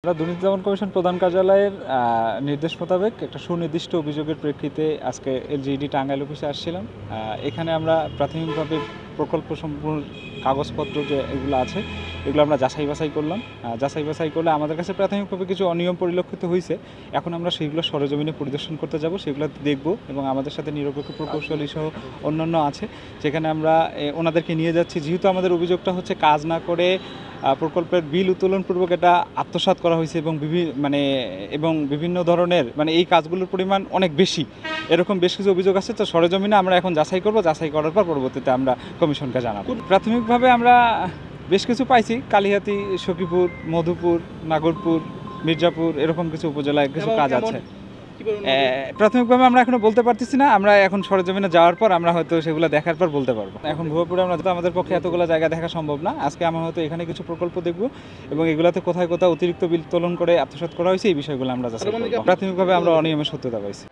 আমরা দুর্নীতি দমন কমিশন প্রধান কার্যালয়ের নির্দেশ মোতাবেক একটা সুনির্দিষ্ট অভিযোগের প্রেক্ষিতে আজকে এলজিইডি টাঙ্গাইল অফিসে আসছিলাম। এখানে আমরা প্রাথমিকভাবে প্রকল্প সম্পূর্ণ কাগজপত্র যে এগুলো আছে এগুলো আমরা যাচাই বাছাই করলাম। যাচাই বাছাই করলে আমাদের কাছে প্রাথমিকভাবে কিছু অনিয়ম পরিলক্ষিত হয়েছে। এখন আমরা সেগুলো সরেজমিনে পরিদর্শন করতে যাব, সেগুলো দেখব এবং আমাদের সাথে নিরপেক্ষ প্রকৌশলী সহ অন্যান্য আছে, সেখানে আমরা ওনাদেরকে নিয়ে যাচ্ছি। যেহেতু আমাদের অভিযোগটা হচ্ছে কাজ না করে প্রকল্পের বিল উত্তোলনপূর্বক এটা আত্মসাৎ করা হয়েছে এবং বিভিন্ন ধরনের এই কাজগুলোর পরিমাণ অনেক বেশি, এরকম বেশ কিছু অভিযোগ আছে। তো সরেজমিনে আমরা এখন যাচাই করব, যাচাই করার পর পরবর্তীতে আমরা কমিশনকে জানাবো। প্রাথমিকভাবে আমরা বেশ কিছু পাইছি, কালিহাতী, সখীপুর, মধুপুর, নাগরপুর, মির্জাপুর, এরকম কিছু উপজেলায় কিছু কাজ আছে। প্রাথমিকভাবে আমরা এখনো বলতে পারতেছি না, আমরা এখন সরেজমিনে যাওয়ার পর আমরা হয়তো সেগুলো দেখার পর বলতে পারবো। এখন ভুয়াপুরে আমাদের পক্ষে এতগুলো জায়গা দেখা সম্ভব না। আজকে আমরা হয়তো এখানে কিছু প্রকল্প দেখব এবং এগুলোতে কোথায় কোথাও অতিরিক্ত বিল উত্তোলন করে আত্মসাৎ করা হয়েছে এই বিষয়গুলো আমরা যাচাই করব। প্রাথমিকভাবে আমরা অনিয়মের সত্যতা পাইছি।